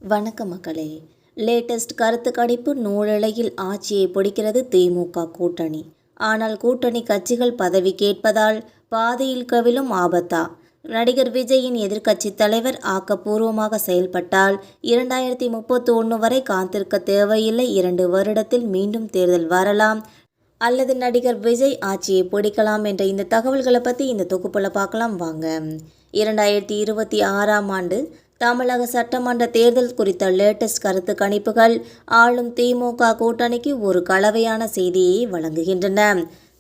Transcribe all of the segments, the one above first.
வணக்கம் மக்களே. லேட்டஸ்ட் கருத்து கணிப்பு நூலிழையில் ஆட்சியை பிடிக்கிறது திமுக கூட்டணி. ஆனால் கூட்டணி கட்சிகள் பதவி கேட்பதால் பாதையில் கவிழும் ஆபத்தா? நடிகர் விஜயின் எதிர்க்கட்சி தலைவர் ஆக்கப்பூர்வமாக செயல்பட்டால் 2031 வரை காத்திருக்க தேவையில்லை. 2 வருடத்தில் மீண்டும் தேர்தல் வரலாம் அல்லது நடிகர் விஜய் ஆட்சியை பிடிக்கலாம் என்ற இந்த தகவல்களை பற்றி இந்த தொகுப்பில் பார்க்கலாம் வாங்க. 2026ஆம் ஆண்டு தமிழக சட்டமன்ற தேர்தல் குறித்த லேட்டஸ்ட் கருத்து கணிப்புகள் ஆளும் திமுக கூட்டணிக்கு ஒரு கலவையான செய்தியை வழங்குகின்றன.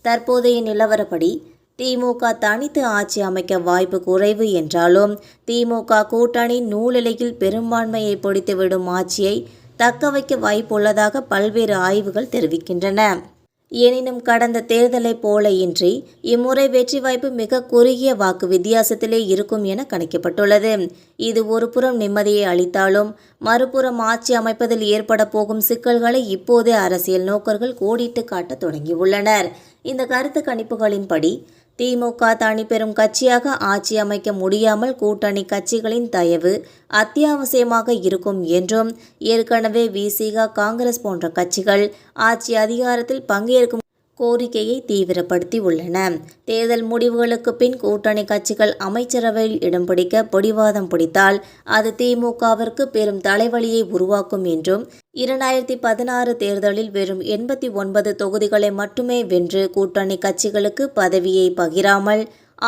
தற்போதைய நிலவரப்படி திமுக தனித்து ஆட்சி அமைக்க வாய்ப்பு குறைவு என்றாலும் திமுக கூட்டணி நூலிழையில் பெரும்பான்மையை பிடித்துவிடும் ஆட்சியை தக்க வைக்க வாய்ப்புள்ளதாக பல்வேறு ஆய்வுகள் தெரிவிக்கின்றன. எனினும் கடந்த தேர்தலைப் போல இன்றி இம்முறை வெற்றி வாய்ப்பு மிக குறுகிய வாக்கு வித்தியாசத்திலே இருக்கும் என கணிக்கப்பட்டுள்ளது. இது ஒரு புறம் நிம்மதியை அளித்தாலும் மறுபுறம் ஆட்சி அமைப்பதில் ஏற்பட போகும் சிக்கல்களை இப்போதே அரசியல் நோக்கர்கள் கோடிட்டு காட்ட தொடங்கியுள்ளனர். இந்த கருத்து கணிப்புகளின்படி திமுக தனி பெரும் கட்சியாக ஆட்சி அமைக்க முடியாமல் கூட்டணி கட்சிகளின் தயவு அத்தியாவசியமாக இருக்கும் என்றும் ஏற்கனவே விசிக, காங்கிரஸ் போன்ற கட்சிகள் ஆட்சி அதிகாரத்தில் பங்கேற்கும் கோரிக்கையை தீவிரப்படுத்தி உள்ளன. தேர்தல் முடிவுகளுக்கு பின் கூட்டணி கட்சிகள் அமைச்சரவையில் இடம் பிடிக்க பிடிவாதம் பிடித்தால் அது திமுகவிற்கு பெரும் தலைவலியை உருவாக்கும் என்றும் 2016 தேர்தலில் வெறும் 89 தொகுதிகளை மட்டுமே வென்று கூட்டணி கட்சிகளுக்கு பதவியை பகிராமல்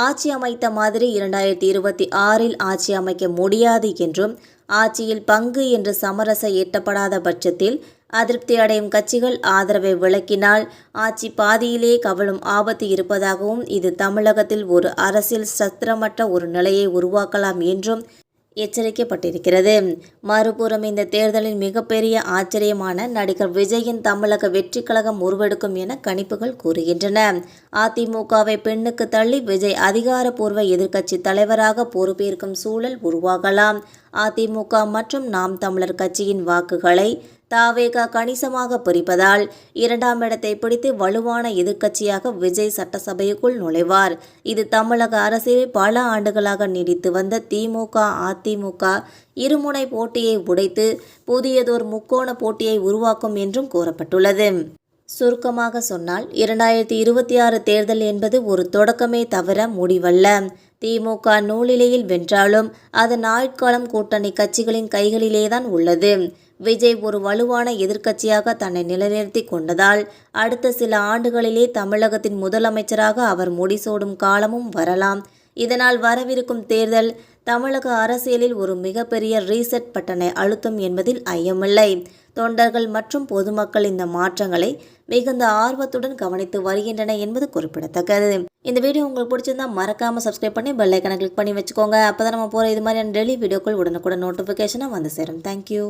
ஆட்சி அமைத்த மாதிரி 2026இல் ஆட்சி அமைக்க முடியாது என்றும் ஆட்சியில் பங்கு என்று சமரச எட்டப்படாத பட்சத்தில் அதிருப்தி அடையும் கட்சிகள் ஆதரவை விலக்கினால் ஆட்சி பாதியிலே கவிழும் ஆபத்து இருப்பதாகவும் இது தமிழகத்தில் ஒரு அரசியல் சத்திரமற்ற ஒரு நிலையை உருவாக்கலாம் என்றும் எச்சரிக்கப்பட்டிருக்கிறது. மறுபுறம் இந்த தேர்தலின் மிகப்பெரிய ஆச்சரியமான நடிகர் விஜயின் தமிழக வெற்றி கழகம் உருவெடுக்கும் என கணிப்புகள் கூறுகின்றன. அதிமுகவை பெண்ணுக்கு தள்ளி விஜய் அதிகாரப்பூர்வ எதிர்க்கட்சி தலைவராக பொறுப்பேற்கும் சூழல் உருவாகலாம். அதிமுக மற்றும் நாம் தமிழர் கட்சியின் வாக்குகளை தாவேகா கணிசமாக பிரிப்பதால் 2ஆம் இடத்தை பிடித்து வலுவான எதிர்க்கட்சியாக விஜய் சட்டசபைக்குள் நுழைவார். இது தமிழக அரசியலில் பல ஆண்டுகளாக நீடித்து வந்த திமுக அதிமுக இருமுனை போட்டியை உடைத்து புதியதோர் முக்கோண போட்டியை உருவாக்கும் என்றும் கூறப்பட்டுள்ளது. சுருக்கமாக சொன்னால் 2026 தேர்தல் என்பது ஒரு தொடக்கமே தவிர முடிவல்ல. திமுக நூலிழையில் வென்றாலும் அதன் ஆயுட்காலம் கூட்டணி கட்சிகளின் கைகளிலேதான் உள்ளது. விஜய் ஒரு வலுவான எதிர்க்கட்சியாக தன்னை நிலைநிறுத்தி கொண்டதால் அடுத்த சில ஆண்டுகளிலே தமிழகத்தின் முதலமைச்சராக அவர் முடிசூடும் காலமும் வரலாம். இதனால் வரவிருக்கும் தேர்தல் தமிழக அரசியலில் ஒரு மிகப்பெரிய ரீசெட் பட்டனை அழுத்தும் என்பதில் ஐயமில்லை. தொண்டர்கள் மற்றும் பொதுமக்கள் இந்த மாற்றங்களை மிகுந்த ஆர்வத்துடன் கவனித்து வருகின்றன என்பது குறிப்பிடத்தக்கது. இந்த வீடியோ உங்களுக்கு பிடிச்சிருந்தா மறக்காம சப்ஸ்கிரைப் பண்ணி பெல் ஐக்கானை கிளிக் பண்ணி வச்சுக்கோங்க. அப்பதான் நம்ம போற இது மாதிரியான டெய்லி வீடியோக்கள் உடனுக்குடன் நோட்டிஃபிகேஷனாக வந்து சேரும். தேங்க்யூ.